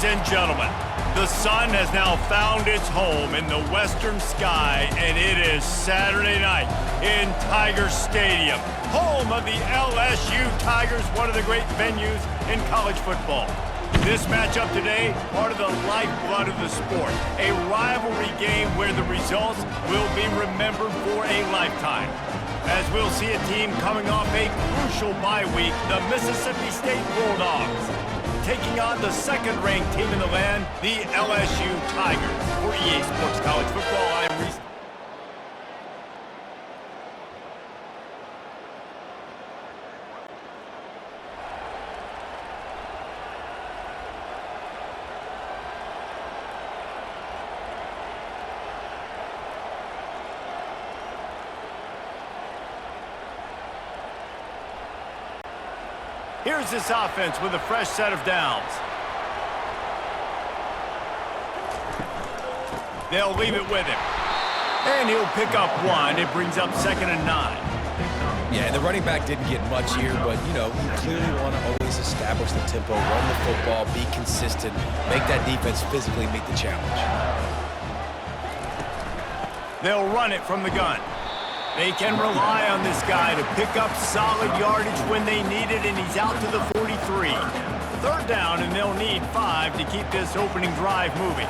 and gentlemen, the sun has now found its home in the western sky, and it is Saturday night in Tiger Stadium, home of the LSU Tigers, one of the great venues in college football. This matchup today, part of the lifeblood of the sport, a rivalry game where the results will be remembered for a lifetime. As we'll see a team coming off a crucial bye week, the Mississippi State Bulldogs, taking on the second-ranked team in the land, the LSU Tigers. For EA Sports College Football, I am Reese. Here's this offense with a fresh set of downs. They'll leave it with him. And he'll pick up one. It brings up 2nd and 9. Yeah, and the running back didn't get much here, but, you clearly want to always establish the tempo, run the football, be consistent, make that defense physically meet the challenge. They'll run it from the gun. They can rely on this guy to pick up solid yardage when they need it, and he's out to the 43. 3rd down, and they'll need 5 to keep this opening drive moving.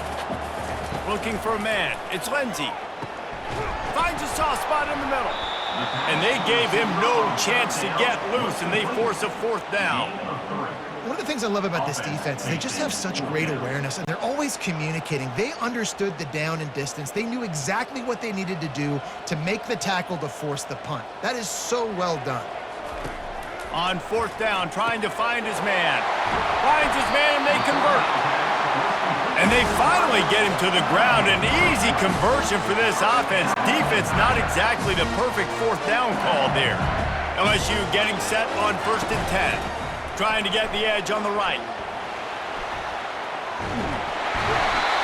Looking for a man. It's Lindsey. Finds a soft spot in the middle. And they gave him no chance to get loose, and they force a 4th down. One of the things I love about this defense is they just have such great awareness, and they're always communicating. They understood the down and distance. They knew exactly what they needed to do to make the tackle to force the punt. That is so well done. On 4th down, trying to find his man. Finds his man, and they convert. And they finally get him to the ground. An easy conversion for this offense. Defense, not exactly the perfect 4th down call there. LSU getting set on 1st and 10. Trying to get the edge on the right.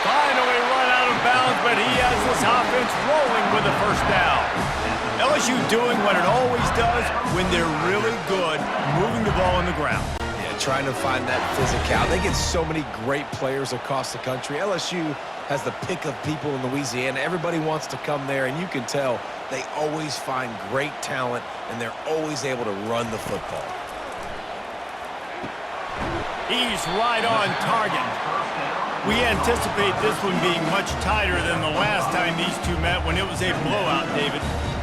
Finally run out of bounds, but he has this offense rolling with a 1st down. LSU doing what it always does when they're really good, moving the ball on the ground. Yeah, trying to find that physicality. They get so many great players across the country. LSU has the pick of people in Louisiana. Everybody wants to come there, and you can tell they always find great talent, and they're always able to run the football. He's right on target. We anticipate this one being much tighter than the last time these two met when it was a blowout, David.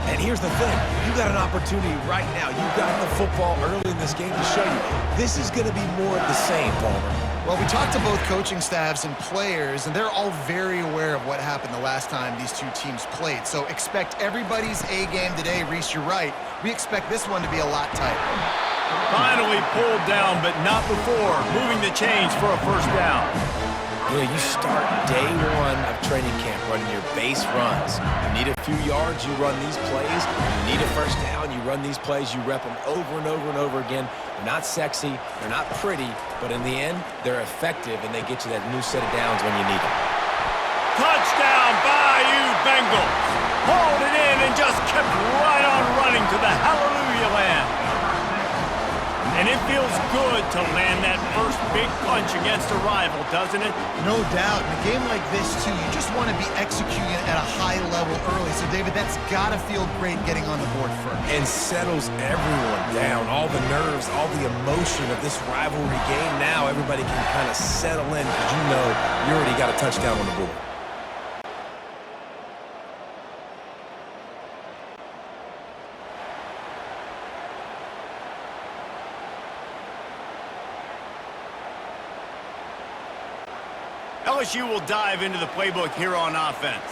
And here's the thing. You got an opportunity right now. You got the football early in this game to show you this is going to be more of the same, Palmer. Well, we talked to both coaching staffs and players, and they're all very aware of what happened the last time these two teams played. So expect everybody's A game today. Reese, you're right. We expect this one to be a lot tighter. Finally pulled down, but not before moving the chains for a 1st down. You start day one of training camp running your base runs. You need a few yards, you run these plays. You need a 1st down, you run these plays. You rep them over and over and over again. They're not sexy, they're not pretty, but in the end, they're effective, and they get you that new set of downs when you need them. Touchdown, Bayou Bengals. Hauled it in and just kept right on running to the hallelujah land. And it feels good to land that first big punch against a rival, doesn't it? No doubt. In a game like this, too, you just want to be executing at a high level early. So, David, that's got to feel great getting on the board first. And settles everyone down. All the nerves, all the emotion of this rivalry game. Now everybody can kind of settle in because you know you already got a touchdown on the board. LSU will dive into the playbook here on offense.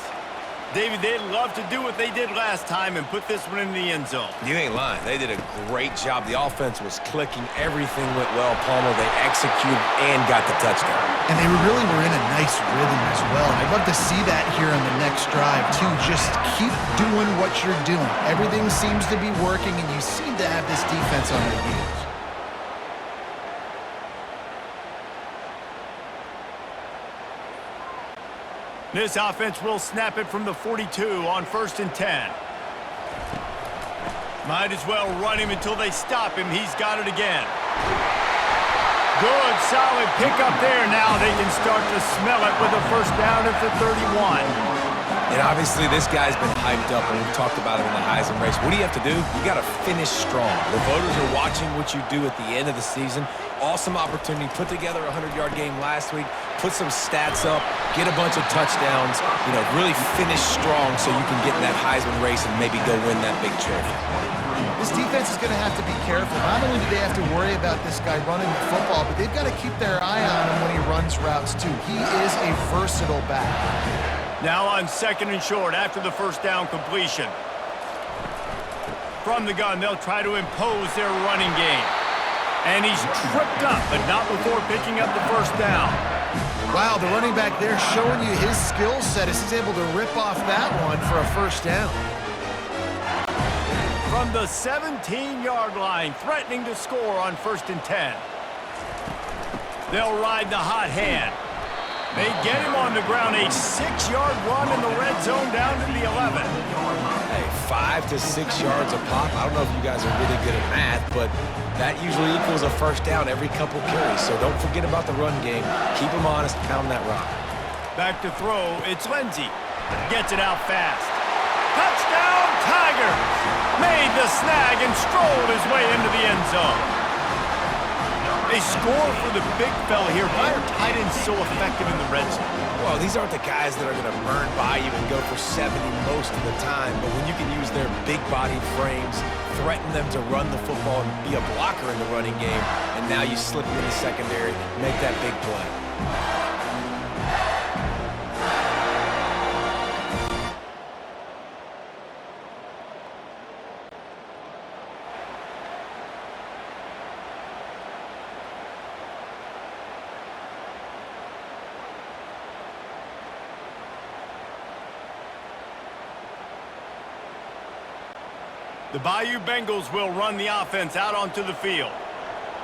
David, they'd love to do what they did last time and put this one in the end zone. You ain't lying. They did a great job. The offense was clicking. Everything went well, Palmer. They executed and got the touchdown. And they really were in a nice rhythm as well. I'd love to see that here on the next drive, too. Just keep doing what you're doing. Everything seems to be working, and you seem to have this defense on their heels. This offense will snap it from the 42 on 1st and 10. Might as well run him until they stop him. He's got it again. Good, solid pickup there. Now they can start to smell it with a first down at the 31. And obviously this guy's been hyped up, and we've talked about him in the Heisman race. What do you have to do? You got to finish strong. The voters are watching what you do at the end of the season. Awesome opportunity. Put together a 100-yard game last week. Put some stats up. Get a bunch of touchdowns. Really finish strong so you can get in that Heisman race and maybe go win that big trophy. This defense is going to have to be careful. Not only do they have to worry about this guy running the football, but they've got to keep their eye on him when he runs routes too. He is a versatile back. Now on 2nd and short after the first down completion. From the gun, they'll try to impose their running game. And he's tripped up, but not before picking up the first down. Wow, the running back there showing you his skill set as he's able to rip off that one for a first down. From the 17-yard line, threatening to score on 1st and 10. They'll ride the hot hand. They get him on the ground, a 6-yard run in the red zone down to the 11. Hey, 5 to 6 yards a pop. I don't know if you guys are really good at math, but that usually equals a first down every couple carries. So don't forget about the run game. Keep them honest, pound that rock. Back to throw, it's Lindsey. Gets it out fast. Touchdown, Tigers! Made the snag and strolled his way into the end zone. A score for the big fella here. Why are tight ends so effective in the red zone? Well, these aren't the guys that are going to burn by you and go for 70 most of the time, but when you can use their big-bodied frames, threaten them to run the football and be a blocker in the running game, and now you slip them in the secondary, make that big play. The Bayou Bengals will run the offense out onto the field.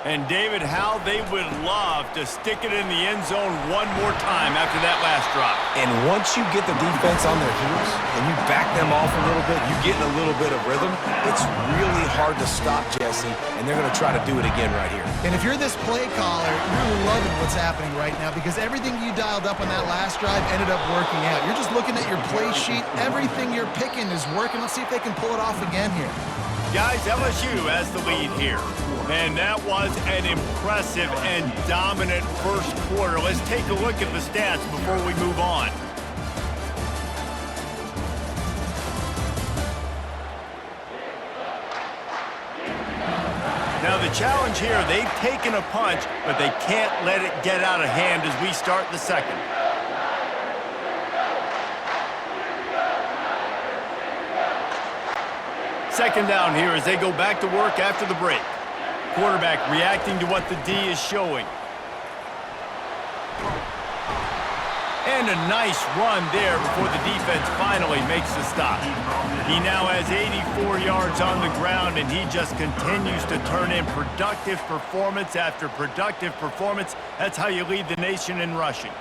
And David, how they would love to stick it in the end zone one more time after that last drive. And once you get the defense on their heels and you back them off a little bit, you get in a little bit of rhythm, it's really hard to stop, Jesse, and they're going to try to do it again right here. And if you're this play caller, you're loving what's happening right now because everything you dialed up on that last drive ended up working out. You're just looking at your play sheet. Everything you're picking is working. Let's see if they can pull it off again here. Guys, LSU has the lead here. And that was an impressive and dominant first quarter. Let's take a look at the stats before we move on. Now the challenge here, they've taken a punch, but they can't let it get out of hand as we start the second. Second down here as they go back to work after the break. Quarterback reacting to what the D is showing. And a nice run there before the defense finally makes the stop. He now has 84 yards on the ground, and he just continues to turn in productive performance after productive performance. That's how you lead the nation in rushing.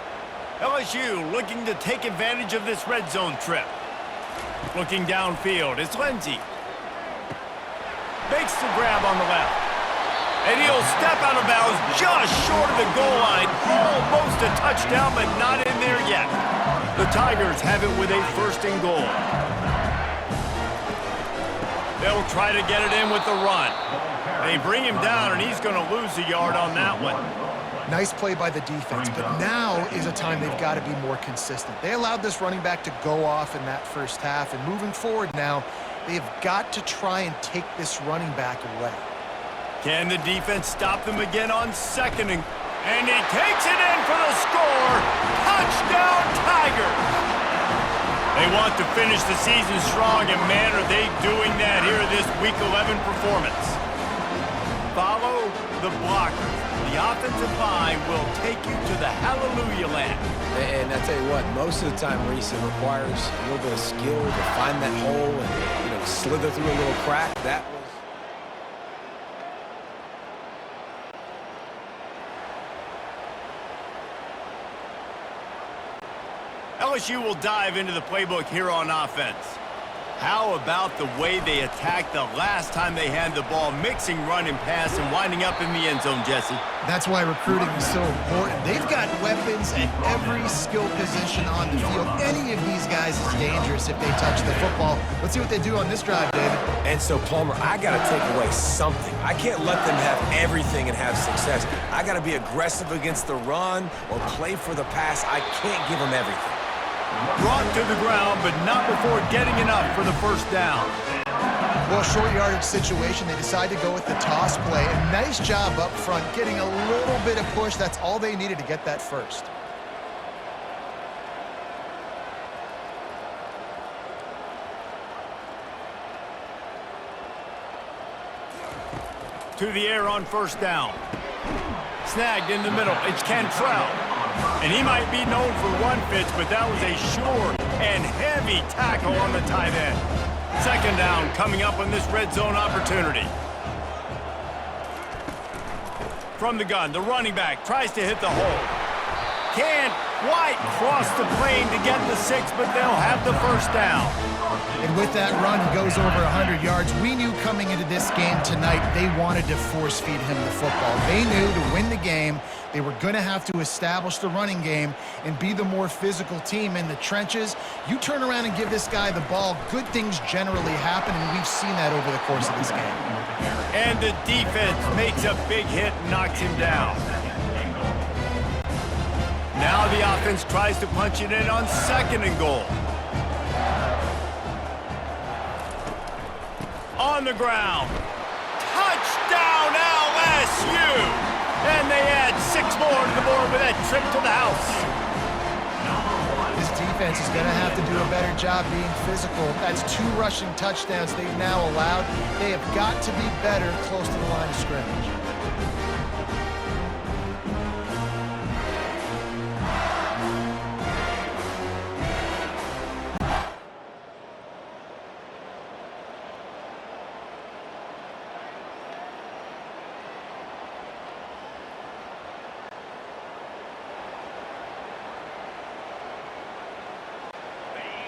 LSU looking to take advantage of this red zone trip. Looking downfield, it's Lindsey. Makes the grab on the left. And he'll step out of bounds just short of the goal line. Almost a touchdown, but not in there yet. The Tigers have it with a first and goal. They'll try to get it in with the run. They bring him down, and he's going to lose a yard on that one. Nice play by the defense, but now is a time they've got to be more consistent. They allowed this running back to go off in that first half, and moving forward now, they've got to try and take this running back away. Can the defense stop them again on second? And he takes it in for the score. Touchdown, Tigers! They want to finish the season strong, and man, are they doing that here this Week 11 performance. Follow the blockers. The offensive line will take you to the hallelujah land. And I tell you what, most of the time, Reese, it requires a little bit of skill to find that hole and slither through a little crack. That was LSU will dive into the playbook here on offense. How about the way they attacked the last time they had the ball, mixing run and pass and winding up in the end zone, Jesse? That's why recruiting is so important. They've got weapons at every skill position on the field. Any of these guys is dangerous if they touch the football. Let's see what they do on this drive, David. And so, Palmer, I got to take away something. I can't let them have everything and have success. I got to be aggressive against the run or play for the pass. I can't give them everything. Brought to the ground, but not before getting enough for the first down. Well, short yardage situation, they decide to go with the toss play. A nice job up front, getting a little bit of push. That's all they needed to get that first. To the air on first down. Snagged in the middle. It's Cantrell. And he might be known for run fits, but that was a sure and heavy tackle on the tight end. Second down coming up on this red zone opportunity. From the gun, the running back tries to hit the hole. Can't quite cross the plane to get the 6, but they'll have the first down. And with that run, he goes over 100 yards. We knew coming into this game tonight, they wanted to force-feed him the football. They knew to win the game, they were going to have to establish the running game and be the more physical team in the trenches. You turn around and give this guy the ball, good things generally happen, and we've seen that over the course of this game. And the defense makes a big hit and knocks him down. Now the offense tries to punch it in on second and goal. On the ground. Touchdown LSU! And they add 6 more to the board with that trip to the house. This defense is going to have to do a better job being physical. That's 2 rushing touchdowns they've now allowed. They have got to be better close to the line of scrimmage.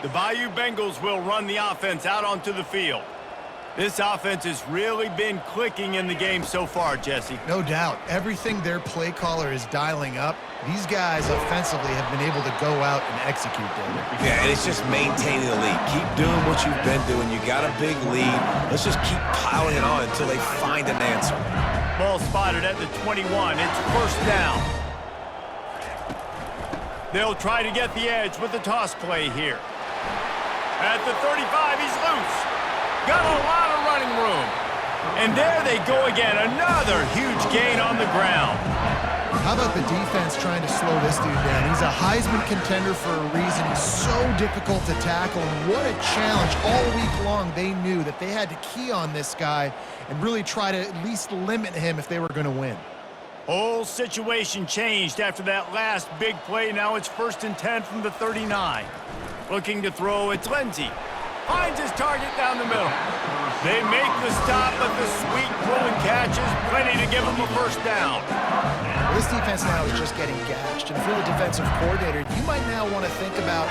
The Bayou Bengals will run the offense out onto the field. This offense has really been clicking in the game so far, Jesse. No doubt. Everything their play caller is dialing up, these guys offensively have been able to go out and execute, David. Yeah, and it's just maintaining the lead. Keep doing what you've been doing. You got a big lead. Let's just keep piling it on until they find an answer. Ball spotted at the 21. It's first down. They'll try to get the edge with the toss play here. At the 35, he's loose. Got a lot of running room. And there they go again. Another huge gain on the ground. How about the defense trying to slow this dude down? He's a Heisman contender for a reason. He's so difficult to tackle. And what a challenge. All week long, they knew that they had to key on this guy and really try to at least limit him if they were going to win. Whole situation changed after that last big play. Now it's 1st and 10 from the 39. Looking to throw, it's Lindsey. Finds his target down the middle. They make the stop, but the sweet rolling catch is plenty to give them a first down. Well, this defense now is just getting gashed. And if you're the defensive coordinator, you might now want to think about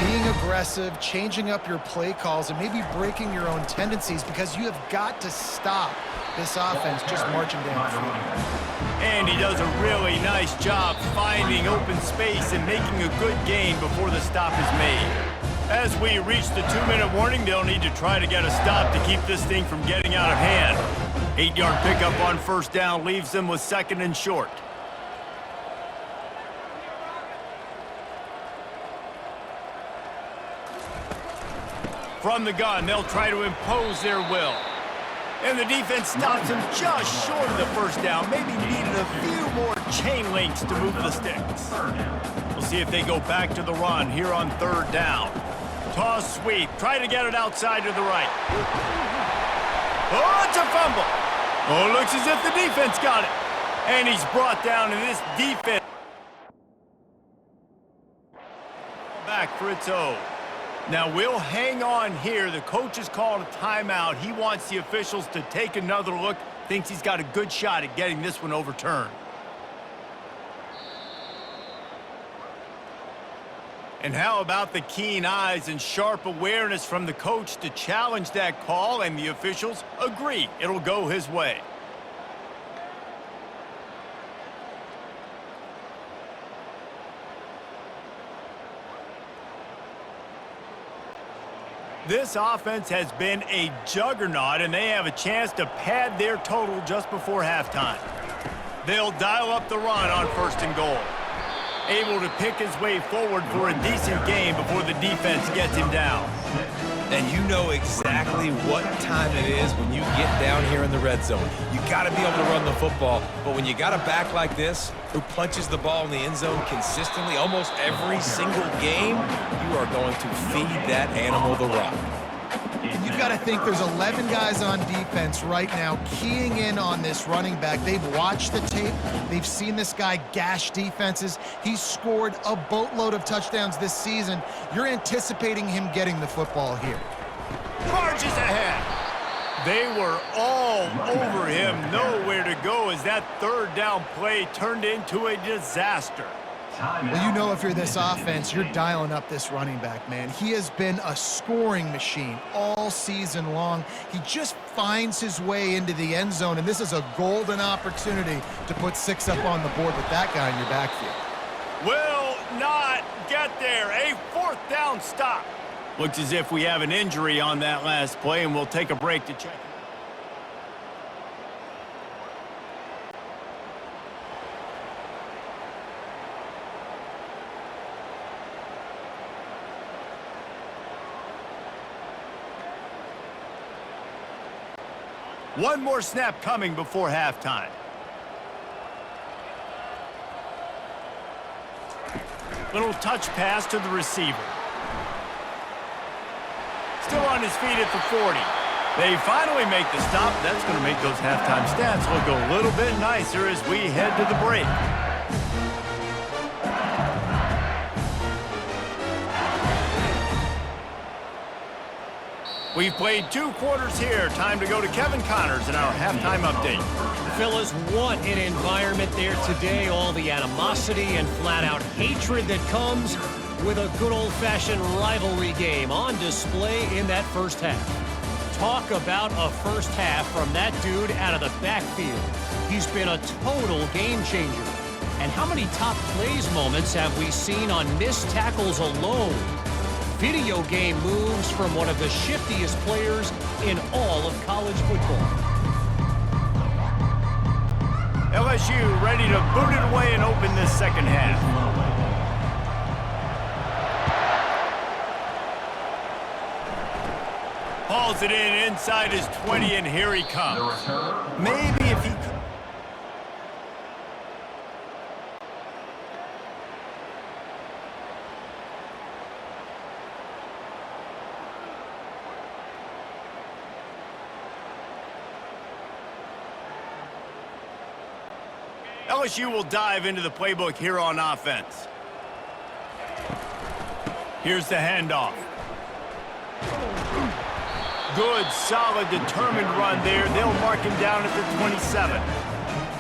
being aggressive, changing up your play calls, and maybe breaking your own tendencies because you have got to stop this offense just marching down the field. And he does a really nice job finding open space and making a good gain before the stop is made. As we reach the 2-minute warning, they'll need to try to get a stop to keep this thing from getting out of hand. 8-yard pickup on first down leaves them with 2nd and short. From the gun, they'll try to impose their will. And the defense stops him just short of the first down. Maybe needed a few more chain links to move the sticks. We'll see if they go back to the run here on 3rd down. Toss sweep. Try to get it outside to the right. Oh, it's a fumble. Oh, it looks as if the defense got it. And he's brought down, and this defense back for its own. Now, we'll hang on here. The coach has called a timeout. He wants the officials to take another look. Thinks he's got a good shot at getting this one overturned. And how about the keen eyes and sharp awareness from the coach to challenge that call, and the officials agree it'll go his way. This offense has been a juggernaut, and they have a chance to pad their total just before halftime. They'll dial up the run on 1st and goal. Able to pick his way forward for a decent game before the defense gets him down. And you know exactly what time it is when you get down here in the red zone. You got to be able to run the football, but when you got a back like this who punches the ball in the end zone consistently almost every single game, you are going to feed that animal the rock. You've got to think there's 11 guys on defense right now keying in on this running back. They've watched the tape. They've seen this guy gash defenses. He's scored a boatload of touchdowns this season. You're anticipating him getting the football here. Charges ahead. They were all over him. Nowhere to go as that 3rd down play turned into a disaster. Well, you know if you're this offense, you're dialing up this running back, man. He has been a scoring machine all season long. He just finds his way into the end zone, and this is a golden opportunity to put 6 up on the board with that guy in your backfield. Will not get there. A 4th down stop. Looks as if we have an injury on that last play, and we'll take a break to check. One more snap coming before halftime. Little touch pass to the receiver. Still on his feet at the 40. They finally make the stop. That's going to make those halftime stats look a little bit nicer as we head to the break. We've played 2 quarters here. Time to go to Kevin Connors in our halftime update. Fellas, what an environment there today. All the animosity and flat-out hatred that comes with a good old-fashioned rivalry game on display in that first half. Talk about a first half from that dude out of the backfield. He's been a total game changer. And how many top plays moments have we seen on missed tackles alone? Video game moves from one of the shiftiest players in all of college football. LSU ready to boot it away and open this second half. Hauls it in inside his 20, and here he comes. Maybe if he could. LSU will dive into the playbook here on offense. Here's the handoff. Good, solid, determined run there. They'll mark him down at the 27.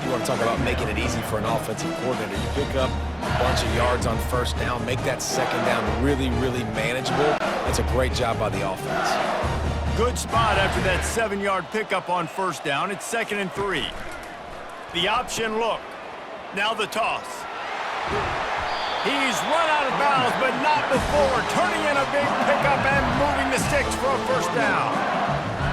You want to talk about making it easy for an offensive coordinator. You pick up a bunch of yards on 1st down, make that 2nd down really, really manageable. That's a great job by the offense. Good spot after that 7-yard pickup on 1st down. It's 2nd and 3. The option look. Now the toss. He's run out of bounds, but not before. Turning in a big pickup and moving the sticks for a 1st down.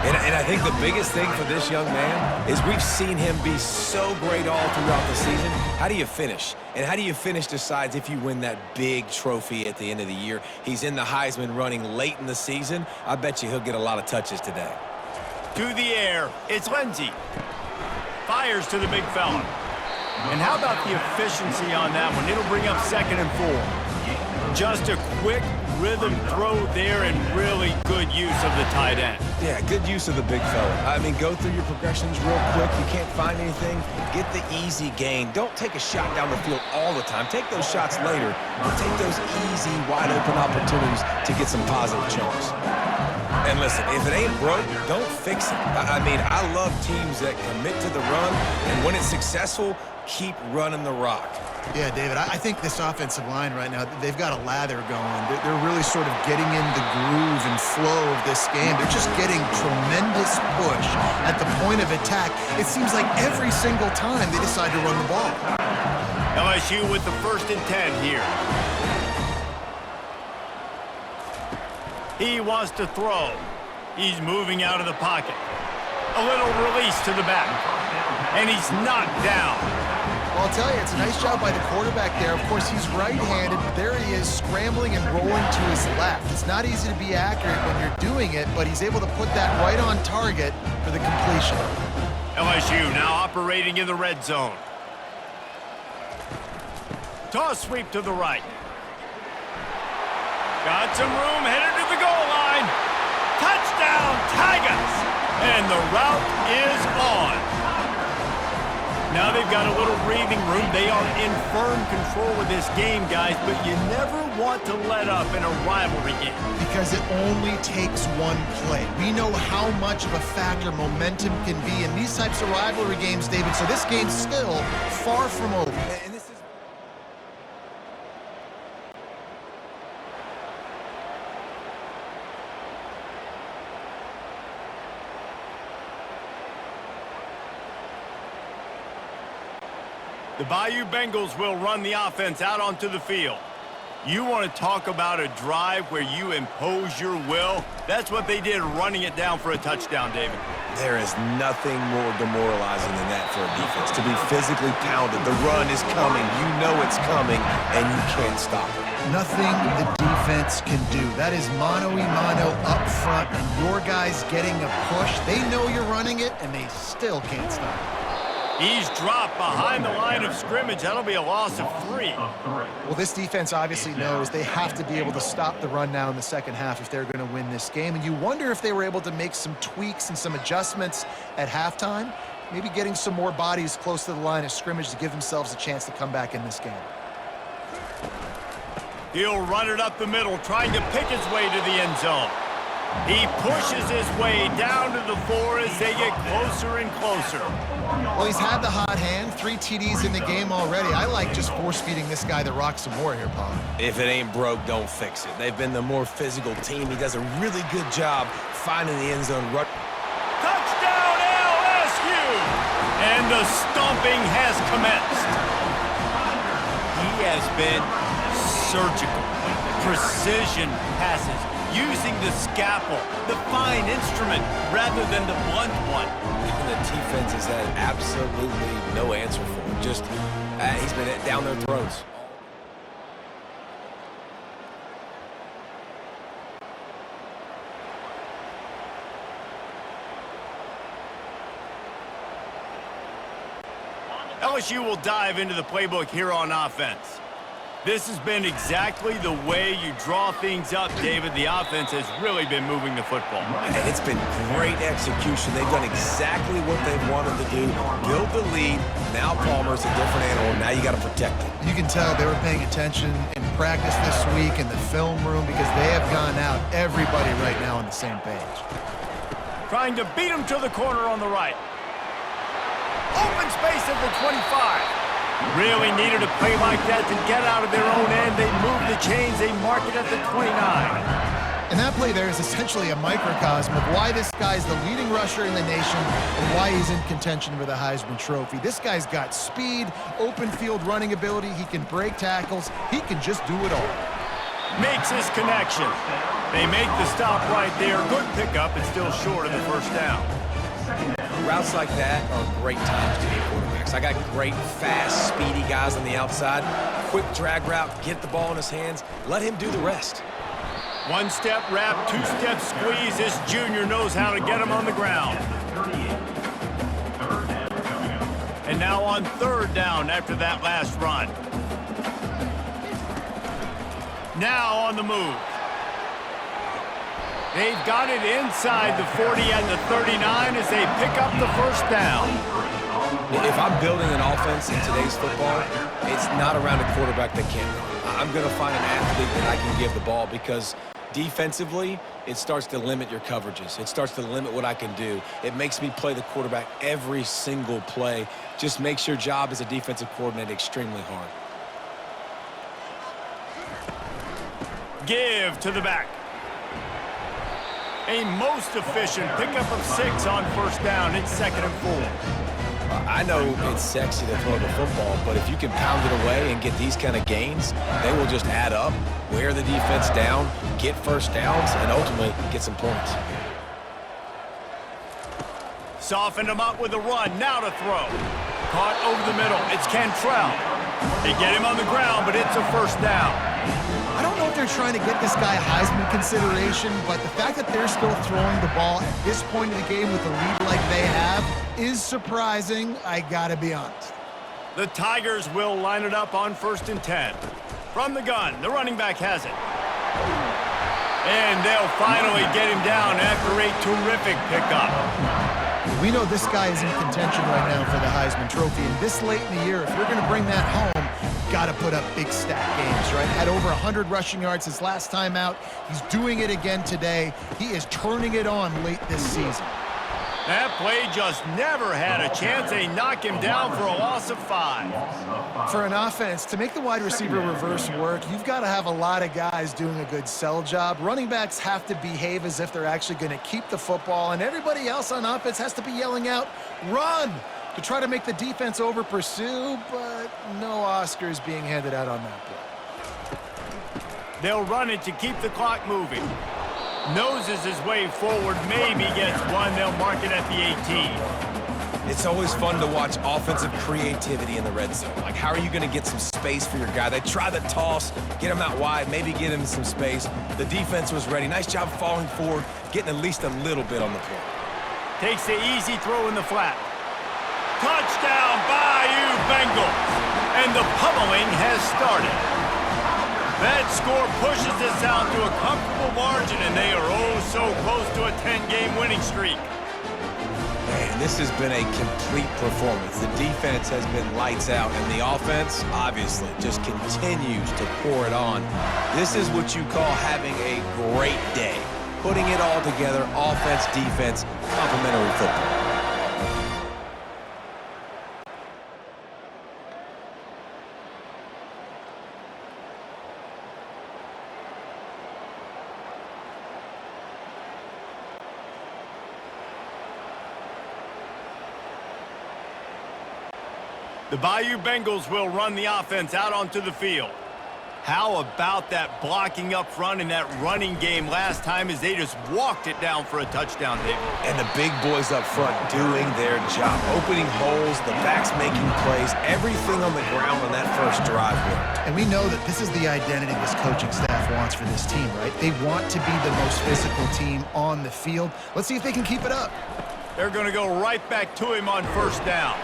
And I think the biggest thing for this young man is we've seen him be so great all throughout the season. How do you finish? And how do you finish decides if you win that big trophy at the end of the year. He's in the Heisman running late in the season. I bet you he'll get a lot of touches today. To the air, it's Lindsey. Fires to the big fella. And how about the efficiency on that one? It'll bring up 2nd and 4. Just a quick rhythm throw there and really good use of the tight end. Yeah, good use of the big fella. I mean, go through your progressions real quick. You can't find anything. Get the easy gain. Don't take a shot down the field all the time. Take those shots later, but take those easy, wide-open opportunities to get some positive chunks. And listen, if it ain't broke, don't fix it. I mean, I love teams that commit to the run, and when it's successful, keep running the rock. Yeah, David, I think this offensive line right now, they've got a lather going. They're really sort of getting in the groove and flow of this game. They're just getting tremendous push at the point of attack. It seems like every single time they decide to run the ball. LSU with the 1st and 10 here. He wants to throw. He's moving out of the pocket. A little release to the back. And he's knocked down. Well, I'll tell you, it's a nice job by the quarterback there. Of course, he's right-handed, but there he is scrambling and rolling to his left. It's not easy to be accurate when you're doing it, but he's able to put that right on target for the completion. LSU now operating in the red zone. Toss sweep to the right. Got some room, headed to the goal line. Touchdown, Tigers! And the route is on. Now they've got a little breathing room. They are in firm control of this game, guys, but you never want to let up in a rivalry game. Because it only takes one play. We know how much of a factor momentum can be in these types of rivalry games, David, so this game's still far from over. And this is The Bayou Bengals will run the offense out onto the field. You want to talk about a drive where you impose your will? That's what they did, running it down for a touchdown, David. There is nothing more demoralizing than that for a defense, to be physically pounded. The run is coming. You know it's coming, and you can't stop it. nothing the defense can do. That is mano-a-mano up front, and your guys getting a push. They know you're running it, and they still can't stop it. He's dropped behind the line of scrimmage. That'll be a loss of 3. Well, this defense obviously knows they have to be able to stop the run now in the second half if they're going to win this game. And you wonder if they were able to make some tweaks and some adjustments at halftime, maybe getting some more bodies close to the line of scrimmage to give themselves a chance to come back in this game. He'll run it up the middle, trying to pick his way to the end zone. He pushes his way down to the 4 as they get closer and closer. Well, he's had the hot hand, 3 TDs in the game already. I like just force-feeding this guy the rock some more here, Paul. If it ain't broke, don't fix it. They've been the more physical team. He does a really good job finding the end zone. Touchdown, LSU! And the stomping has commenced. He has been surgical, precision passes, using the scalpel, the fine instrument, rather than the blunt one. The defense has had absolutely no answer for him. Just, he's been down their throats. LSU will dive into the playbook here on offense. This has been exactly the way you draw things up, David. The offense has really been moving the football. It's been great execution. They've done exactly what they've wanted to do. Build the lead. Now Palmer's a different animal. Now you got to protect it. You can tell they were paying attention in practice this week in the film room because they have gone out, everybody right now on the same page. Trying to beat him to the corner on the right. Open space at the 25. Really needed a play like that to get out of their own end. They move the chains. They mark it at the 29. And that play there is essentially a microcosm of why this guy's the leading rusher in the nation and why he's in contention for the Heisman Trophy. This guy's got speed, open field running ability. He can break tackles. He can just do it all. Makes his connection. They make the stop right there. Good pickup and still short of the first down. Routes like that are great times to be quarterbacks. I got great, fast, speedy guys on the outside. Quick drag route, get the ball in his hands. Let him do the rest. One-step wrap, two-step squeeze. This junior knows how to get him on the ground. And now on 3rd down after that last run. Now on the move. They've got it inside the 40 and the 39 as they pick up the first down. If I'm building an offense in today's football, it's not around a quarterback that can't run. I'm going to find an athlete that I can give the ball because Defensively, it starts to limit your coverages. It starts to limit what I can do. It makes me play the quarterback every single play. Just makes your job as a defensive coordinator extremely hard. Give to the back. A most efficient pickup of 6 on first down. It's 2nd and 4. I know it's sexy to throw the football, but if you can pound it away and get these kind of gains, they will just add up, wear the defense down, get first downs, and ultimately get some points. Softened him up with a run. Now to throw. Caught over the middle. It's Cantrell. They get him on the ground, but it's a first down. I don't know if they're trying to get this guy Heisman consideration, but the fact that they're still throwing the ball at this point in the game with a lead like they have is surprising, I gotta be honest. The Tigers will line it up on 1st and 10. From the gun, the running back has it. And they'll finally get him down after a terrific pickup. We know this guy is in contention right now for the Heisman Trophy, and this late in the year, if you're going to bring that home, got to put up big stat games, right? Had over 100 rushing yards his last time out. He's doing it again today. He is turning it on late this season. That play just never had a chance. They knock him down for a loss of 5. For an offense, to make the wide receiver reverse work, you've got to have a lot of guys doing a good sell job. Running backs have to behave as if they're actually going to keep the football, and everybody else on offense has to be yelling out, "Run!" to try to make the defense over-pursue, but no Oscars being handed out on that play. They'll run it to keep the clock moving. Noses his way forward, maybe gets one. They'll mark it at the 18. It's always fun to watch offensive creativity in the red zone. Like, how are you going to get some space for your guy? They try the toss, get him out wide, maybe get him some space. The defense was ready. Nice job falling forward, getting at least a little bit on the play. Takes the easy throw in the flat. Touchdown, Bayou Bengals. And the pummeling has started. That score pushes us out to a comfortable margin, and they are oh so close to a 10-game winning streak. Man, this has been a complete performance. The defense has been lights out, and the offense, obviously, just continues to pour it on. This is what you call having a great day. Putting it all together, offense, defense, complementary football. The Bayou Bengals will run the offense out onto the field. How about that blocking up front and that running game last time as they just walked it down for a touchdown, David? And the big boys up front doing their job. Opening holes, the backs making plays, everything on the ground on that first drive worked. And we know that this is the identity this coaching staff wants for this team, right? They want to be the most physical team on the field. Let's see if they can keep it up. They're going to go right back to him on first down.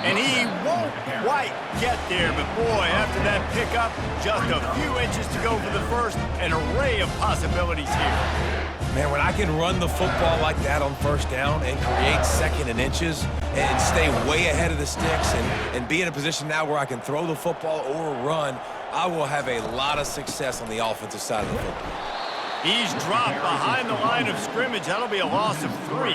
And he won't quite get there, but boy, after that pickup, just a few inches to go for the first, an array of possibilities here. Man, when I can run the football like that on first down and create 2nd and inches and stay way ahead of the sticks and be in a position now where I can throw the football or run, I will have a lot of success on the offensive side of the football. He's dropped behind the line of scrimmage. That'll be a loss of 3.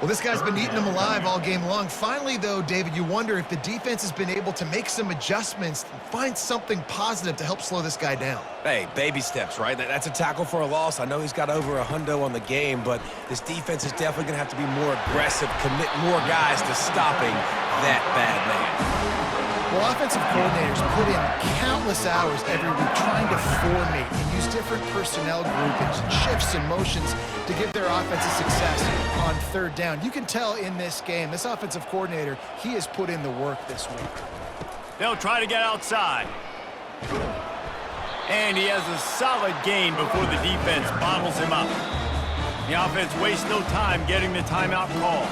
Well, this guy's been eating them alive all game long. Finally, though, David, you wonder if the defense has been able to make some adjustments and find something positive to help slow this guy down. Hey, baby steps, right? That's a tackle for a loss. I know he's got over 100 on the game, but this defense is definitely going to have to be more aggressive, commit more guys to stopping that bad man. Well, offensive coordinators put in countless hours every week trying to formate and use different personnel groupings and shifts and motions to give their offensive success on third down. You can tell in this game, this offensive coordinator, he has put in the work this week. They'll try to get outside. And he has a solid gain before the defense bottles him up. The offense wastes no time getting the timeout call.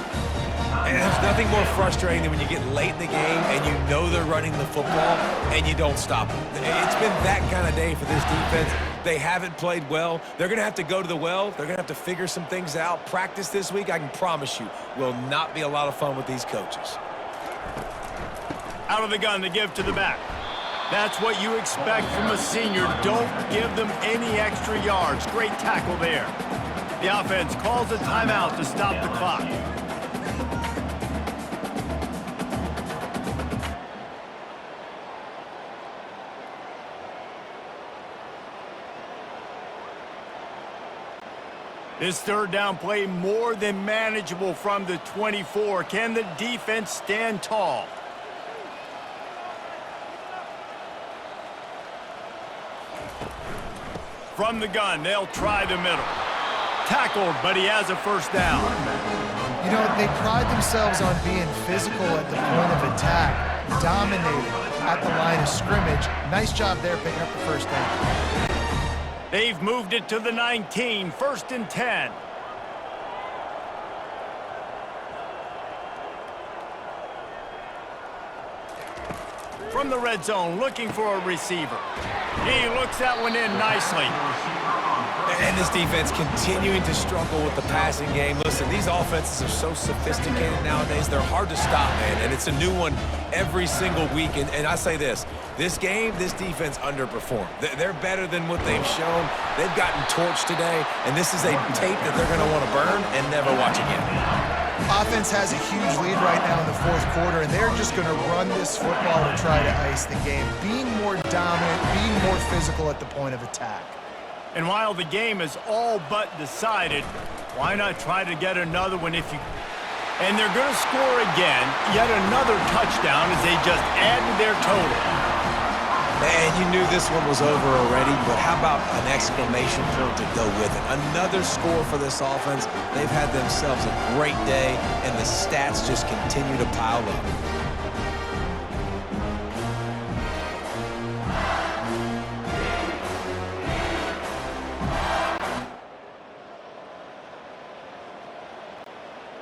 And there's nothing more frustrating than when you get late in the game and you know they're running the football and you don't stop them. It's been that kind of day for this defense. They haven't played well. They're going to have to go to the well. They're going to have to figure some things out. Practice this week, I can promise you, will not be a lot of fun with these coaches. Out of the gun to give to the back. That's what you expect from a senior. Don't give them any extra yards. Great tackle there. The offense calls a timeout to stop the clock. This third down play more than manageable from the 24. Can the defense stand tall? From the gun, they'll try the middle. Tackled, but he has a first down. You know, they pride themselves on being physical at the point of attack, dominating at the line of scrimmage. Nice job there picking up the first down. They've moved it to the 19, 1st and 10. From the red zone, looking for a receiver. He looks that one in nicely. And this defense continuing to struggle with the passing game. Listen, these offenses are so sophisticated nowadays. They're hard to stop, man. And it's a new one every single week. And I say this game, this defense underperformed. They're better than what they've shown. They've gotten torched today. And this is a tape that they're going to want to burn and never watch again. Offense has a huge lead right now in the fourth quarter, and they're just going to run this football to try to ice the game. Being more dominant, being more physical at the point of attack. And while the game is all but decided, why not try to get another one if you... And they're going to score again, yet another touchdown as they just add to their total. Man, you knew this one was over already, but how about an exclamation point to go with it? Another score for this offense. They've had themselves a great day, and the stats just continue to pile up.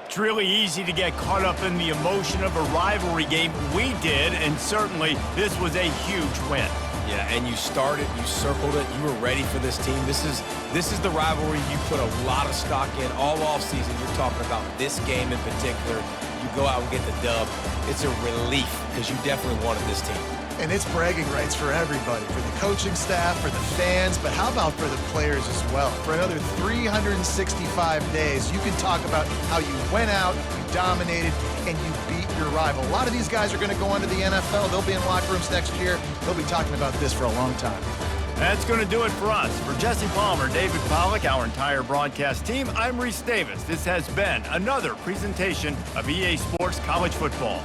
It's really easy to get caught up in the emotion of a rivalry game. We did, and certainly this was a huge win. Yeah, and you started, you circled it, you were ready for this team. This is the rivalry you put a lot of stock in all offseason. You're talking about this game in particular. You go out and get the dub. It's a relief because you definitely wanted this team. And it's bragging rights for everybody, for the coaching staff, for the fans, but how about for the players as well? For another 365 days, you can talk about how you went out, you dominated, and you beat your rival. A lot of these guys are going to go on to the NFL. They'll be in locker rooms next year. They'll be talking about this for a long time. That's going to do it for us. For Jesse Palmer, David Pollack, our entire broadcast team, I'm Reese Davis. This has been another presentation of EA Sports College Football.